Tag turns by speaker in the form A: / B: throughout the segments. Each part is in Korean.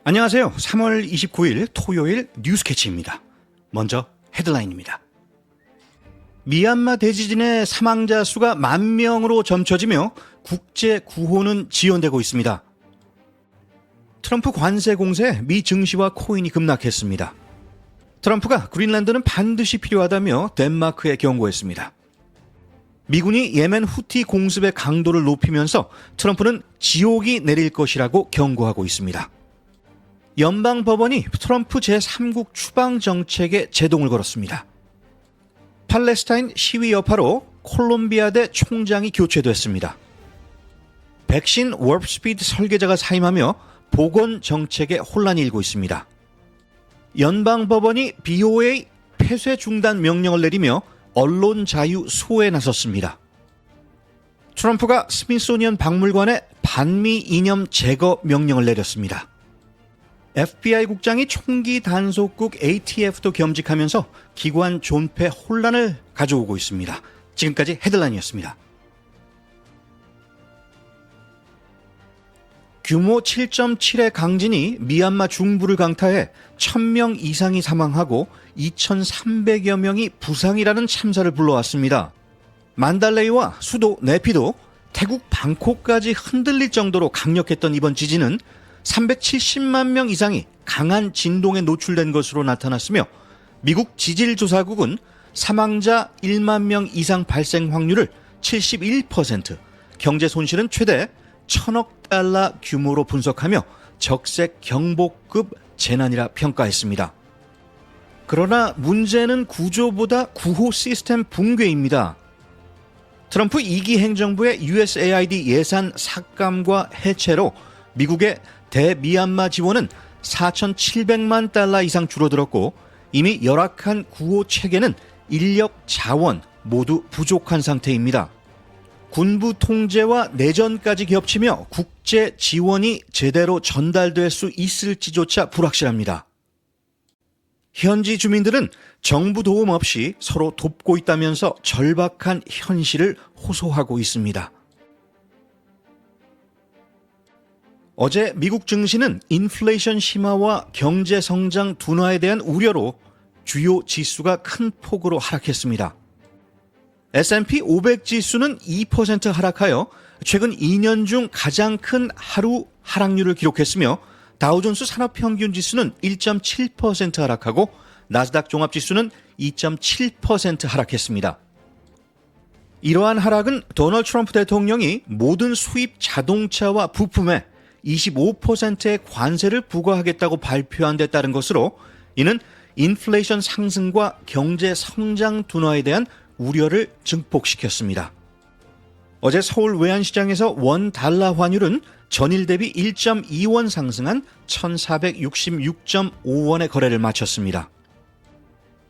A: 안녕하세요. 3월 29일 토요일 뉴스캐치입니다. 먼저 헤드라인입니다. 미얀마 대지진의 사망자 수가 10,000명으로 점쳐지며 국제 구호는 지연되고 있습니다. 트럼프 관세 공세에 미 증시와 코인이 급락했습니다. 트럼프가 그린란드는 반드시 필요하다며 덴마크에 경고했습니다. 미군이 예멘 후티 공습의 강도를 높이면서 트럼프는 지옥이 내릴 것이라고 경고하고 있습니다. 연방법원이 트럼프 제3국 추방 정책에 제동을 걸었습니다. 팔레스타인 시위 여파로 콜롬비아대 총장이 교체됐습니다. 백신 워프스피드 설계자가 사임하며 보건 정책에 혼란이 일고 있습니다. 연방법원이 BOA 폐쇄 중단 명령을 내리며 언론 자유 수호에 나섰습니다. 트럼프가 스미소니언 박물관에 반미 이념 제거 명령을 내렸습니다. FBI 국장이 총기 단속국 ATF도 겸직하면서 기관 존폐 혼란을 가져오고 있습니다. 지금까지 헤드라인이었습니다. 규모 7.7의 강진이 미얀마 중부를 강타해 1,000명 이상이 사망하고 2,300여 명이 부상이라는 참사를 불러왔습니다. 만달레이와 수도 네피도, 태국 방콕까지 흔들릴 정도로 강력했던 이번 지진은 370만 명 이상이 강한 진동에 노출된 것으로 나타났으며 미국 지질조사국은 사망자 1만 명 이상 발생 확률을 71%, 경제 손실은 최대 1,000억 달러 규모로 분석하며 적색 경보급 재난이라 평가했습니다. 그러나 문제는 구조보다 구호 시스템 붕괴입니다. 트럼프 2기 행정부의 USAID 예산 삭감과 해체로 미국의 대미얀마 지원은 4,700만 달러 이상 줄어들었고 이미 열악한 구호 체계는 인력, 자원 모두 부족한 상태입니다. 군부 통제와 내전까지 겹치며 국제 지원이 제대로 전달될 수 있을지조차 불확실합니다. 현지 주민들은 정부 도움 없이 서로 돕고 있다면서 절박한 현실을 호소하고 있습니다. 어제 미국 증시는 인플레이션 심화와 경제 성장 둔화에 대한 우려로 주요 지수가 큰 폭으로 하락했습니다. S&P 500 지수는 2% 하락하여 최근 2년 중 가장 큰 하루 하락률을 기록했으며 다우존스 산업평균 지수는 1.7% 하락하고 나스닥 종합지수는 2.7% 하락했습니다. 이러한 하락은 도널드 트럼프 대통령이 모든 수입 자동차와 부품에 25%의 관세를 부과하겠다고 발표한 데 따른 것으로 이는 인플레이션 상승과 경제 성장 둔화에 대한 우려를 증폭시켰습니다. 어제 서울 외환시장에서 원 달러 환율은 전일 대비 1.2원 상승한 1,466.5원의 거래를 마쳤습니다.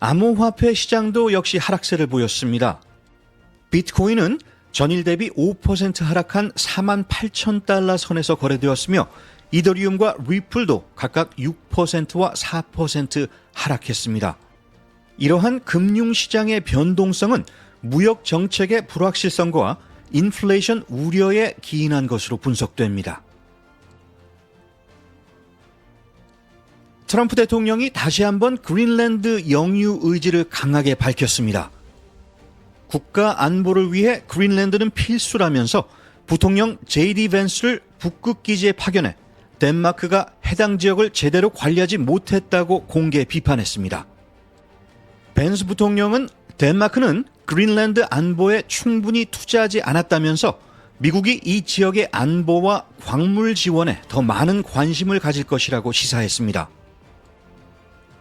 A: 암호화폐 시장도 역시 하락세를 보였습니다. 비트코인은 전일 대비 5% 하락한 48,000달러 선에서 거래되었으며 이더리움과 리플도 각각 6%와 4% 하락했습니다. 이러한 금융시장의 변동성은 무역 정책의 불확실성과 인플레이션 우려에 기인한 것으로 분석됩니다. 트럼프 대통령이 다시 한번 그린란드 영유 의지를 강하게 밝혔습니다. 국가 안보를 위해 그린란드는 필수라면서 부통령 JD 벤스를 북극 기지에 파견해 덴마크가 해당 지역을 제대로 관리하지 못했다고 공개 비판했습니다. 벤스 부통령은 덴마크는 그린란드 안보에 충분히 투자하지 않았다면서 미국이 이 지역의 안보와 광물 지원에 더 많은 관심을 가질 것이라고 시사했습니다.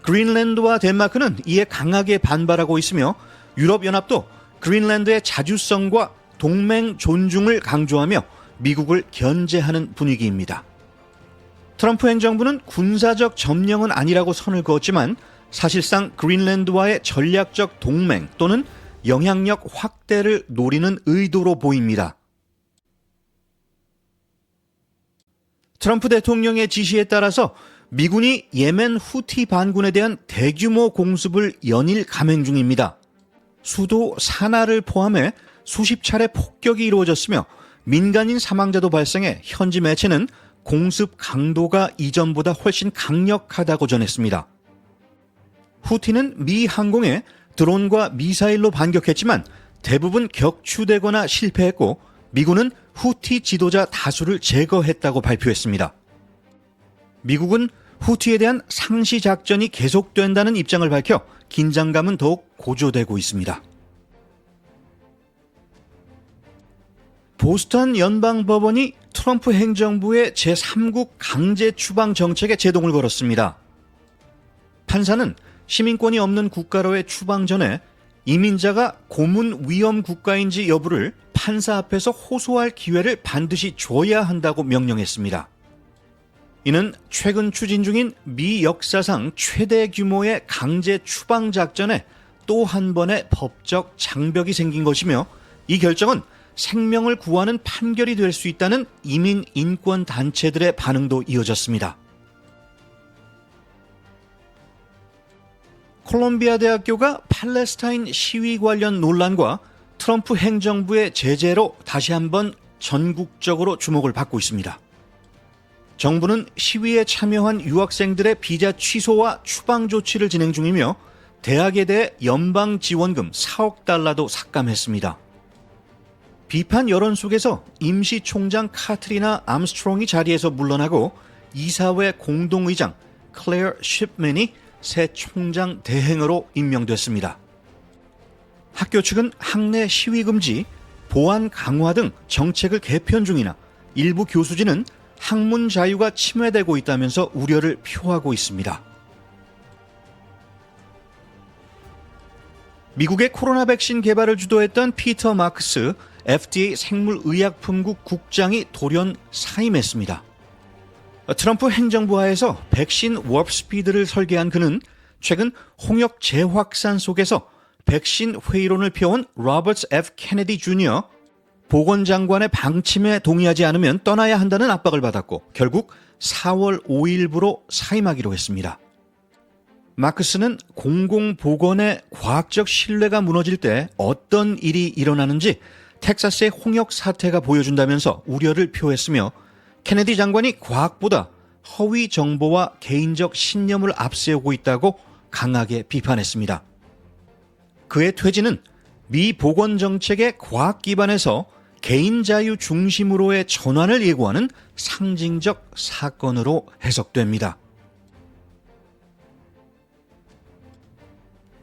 A: 그린란드와 덴마크는 이에 강하게 반발하고 있으며 유럽연합도 그린란드의 자주성과 동맹 존중을 강조하며 미국을 견제하는 분위기입니다. 트럼프 행정부는 군사적 점령은 아니라고 선을 그었지만 사실상 그린란드와의 전략적 동맹 또는 영향력 확대를 노리는 의도로 보입니다. 트럼프 대통령의 지시에 따라서 미군이 예멘 후티 반군에 대한 대규모 공습을 연일 감행 중입니다. 수도 사나를 포함해 수십 차례 폭격이 이루어졌으며 민간인 사망자도 발생해 현지 매체는 공습 강도가 이전보다 훨씬 강력하다고 전했습니다. 후티는 미 항공에 드론과 미사일로 반격했지만 대부분 격추되거나 실패했고 미군은 후티 지도자 다수를 제거했다고 발표했습니다. 미국은 후티에 대한 상시 작전이 계속된다는 입장을 밝혀 긴장감은 더욱 고조되고 있습니다. 보스턴 연방법원이 트럼프 행정부의 제3국 강제 추방 정책에 제동을 걸었습니다. 판사는 시민권이 없는 국가로의 추방 전에 이민자가 고문 위험 국가인지 여부를 판사 앞에서 호소할 기회를 반드시 줘야 한다고 명령했습니다. 이는 최근 추진 중인 미 역사상 최대 규모의 강제 추방 작전에 또 한 번의 법적 장벽이 생긴 것이며 이 결정은 생명을 구하는 판결이 될 수 있다는 이민 인권 단체들의 반응도 이어졌습니다. 콜롬비아 대학교가 팔레스타인 시위 관련 논란과 트럼프 행정부의 제재로 다시 한번 전국적으로 주목을 받고 있습니다. 정부는 시위에 참여한 유학생들의 비자 취소와 추방 조치를 진행 중이며 대학에 대해 연방 지원금 4억 달러도 삭감했습니다. 비판 여론 속에서 임시 총장 카트리나 암스트롱이 자리에서 물러나고 이사회 공동의장 클레어 쉽맨이 새 총장 대행으로 임명됐습니다. 학교 측은 학내 시위 금지, 보안 강화 등 정책을 개편 중이나 일부 교수진은 학문 자유가 침해되고 있다면서 우려를 표하고 있습니다. 미국의 코로나 백신 개발을 주도했던 피터 마크스 FDA 생물의약품국 국장이 돌연 사임했습니다. 트럼프 행정부 하에서 백신 워프스피드를 설계한 그는 최근 홍역 재확산 속에서 백신 회의론을 펴온 로버트 F. 케네디 주니어 보건장관의 방침에 동의하지 않으면 떠나야 한다는 압박을 받았고 결국 4월 5일부로 사임하기로 했습니다. 마크스는 공공보건의 과학적 신뢰가 무너질 때 어떤 일이 일어나는지 텍사스의 홍역 사태가 보여준다면서 우려를 표했으며 케네디 장관이 과학보다 허위 정보와 개인적 신념을 앞세우고 있다고 강하게 비판했습니다. 그의 퇴진은 미 보건정책의 과학 기반에서 개인 자유 중심으로의 전환을 예고하는 상징적 사건으로 해석됩니다.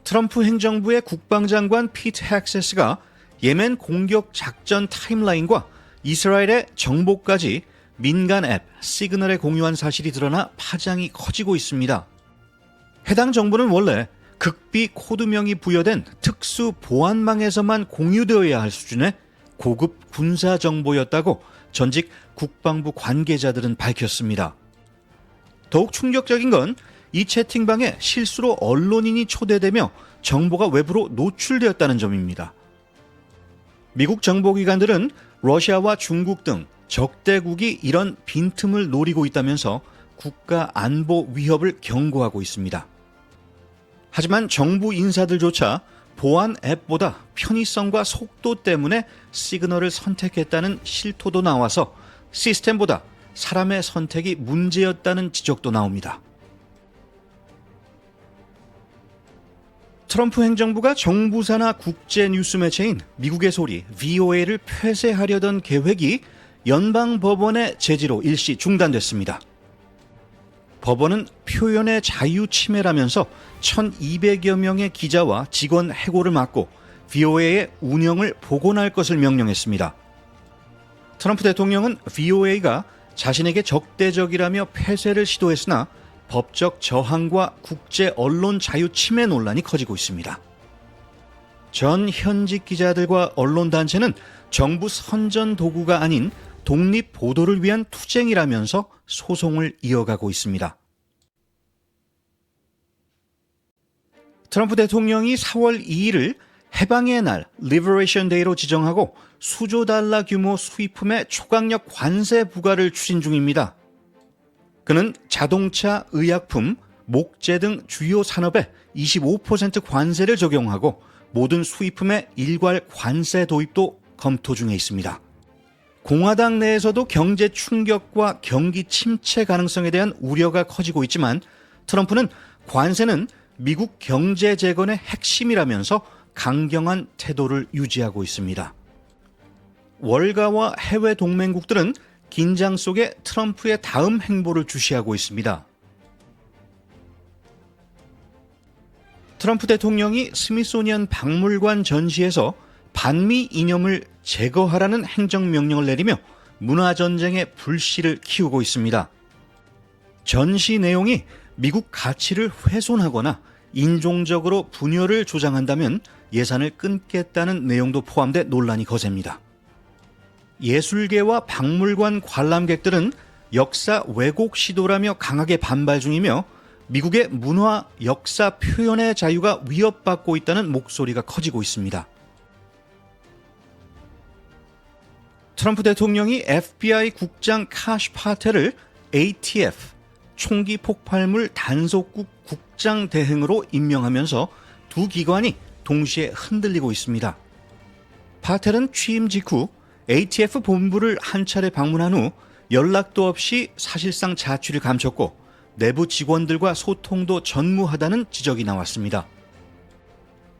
A: 트럼프 행정부의 국방장관 피트 헥세스가 예멘 공격 작전 타임라인과 이스라엘의 정보까지 민간 앱 시그널에 공유한 사실이 드러나 파장이 커지고 있습니다. 해당 정보는 원래 극비 코드명이 부여된 특수 보안망에서만 공유되어야 할 수준의 고급 군사 정보였다고 전직 국방부 관계자들은 밝혔습니다. 더욱 충격적인 건 이 채팅방에 실수로 언론인이 초대되며 정보가 외부로 노출되었다는 점입니다. 미국 정보기관들은 러시아와 중국 등 적대국이 이런 빈틈을 노리고 있다면서 국가 안보 위협을 경고하고 있습니다. 하지만 정부 인사들조차 보안 앱보다 편의성과 속도 때문에 시그널을 선택했다는 실토도 나와서 시스템보다 사람의 선택이 문제였다는 지적도 나옵니다. 트럼프 행정부가 정부사나 국제 뉴스 매체인 미국의 소리 VOA를 폐쇄하려던 계획이 연방법원의 제지로 일시 중단됐습니다. 법원은 표현의 자유 침해라면서 1,200여 명의 기자와 직원 해고를 막고 VOA의 운영을 복원할 것을 명령했습니다. 트럼프 대통령은 VOA가 자신에게 적대적이라며 폐쇄를 시도했으나 법적 저항과 국제 언론 자유 침해 논란이 커지고 있습니다. 전 현직 기자들과 언론단체는 정부 선전 도구가 아닌 독립 보도를 위한 투쟁이라면서 소송을 이어가고 있습니다. 트럼프 대통령이 4월 2일을 해방의 날 Liberation Day로 지정하고 수조 달러 규모 수입품의 초강력 관세 부과를 추진 중입니다. 그는 자동차, 의약품, 목재 등 주요 산업에 25% 관세를 적용하고 모든 수입품의 일괄 관세 도입도 검토 중에 있습니다. 공화당 내에서도 경제 충격과 경기 침체 가능성에 대한 우려가 커지고 있지만 트럼프는 관세는 미국 경제 재건의 핵심이라면서 강경한 태도를 유지하고 있습니다. 월가와 해외 동맹국들은 긴장 속에 트럼프의 다음 행보를 주시하고 있습니다. 트럼프 대통령이 스미소니언 박물관 전시에서 반미 이념을 제거하라는 행정명령을 내리며 문화전쟁의 불씨를 키우고 있습니다. 전시 내용이 미국 가치를 훼손하거나 인종적으로 분열을 조장한다면 예산을 끊겠다는 내용도 포함돼 논란이 거셉니다. 예술계와 박물관 관람객들은 역사 왜곡 시도라며 강하게 반발 중이며 미국의 문화, 역사 표현의 자유가 위협받고 있다는 목소리가 커지고 있습니다. 트럼프 대통령이 FBI 국장 카시 파텔을 ATF, 총기 폭발물 단속국 국장 대행으로 임명하면서 두 기관이 동시에 흔들리고 있습니다. 파텔은 취임 직후 ATF 본부를 한 차례 방문한 후 연락도 없이 사실상 자취를 감췄고 내부 직원들과 소통도 전무하다는 지적이 나왔습니다.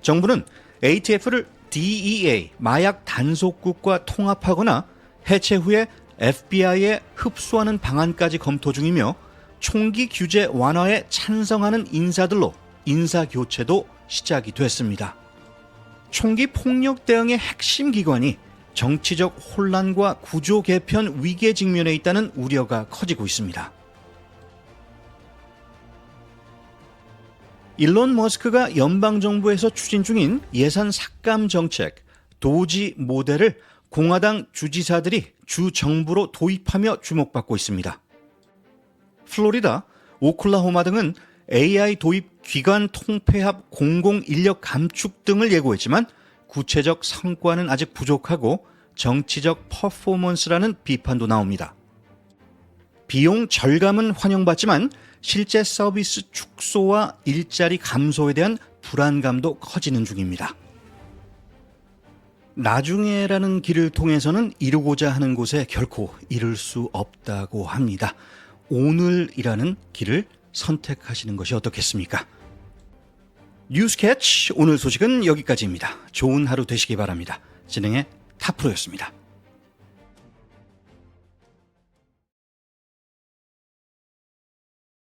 A: 정부는 ATF를 DEA, 마약 단속국과 통합하거나 해체 후에 FBI에 흡수하는 방안까지 검토 중이며 총기 규제 완화에 찬성하는 인사들로 인사교체도 시작이 됐습니다. 총기 폭력 대응의 핵심 기관이 정치적 혼란과 구조 개편 위기에 직면해 있다는 우려가 커지고 있습니다. 일론 머스크가 연방정부에서 추진 중인 예산 삭감 정책 도지 모델을 공화당 주지사들이 주 정부로 도입하며 주목받고 있습니다. 플로리다, 오클라호마 등은 AI 도입 기관 통폐합 공공 인력 감축 등을 예고했지만 구체적 성과는 아직 부족하고 정치적 퍼포먼스라는 비판도 나옵니다. 비용 절감은 환영받지만 실제 서비스 축소와 일자리 감소에 대한 불안감도 커지는 중입니다. 나중에라는 길을 통해서는 이루고자 하는 곳에 결코 이룰 수 없다고 합니다. 오늘이라는 길을 선택하시는 것이 어떻겠습니까? 뉴스캐치 오늘 소식은 여기까지입니다. 좋은 하루 되시기 바랍니다. 진행의 타프로였습니다.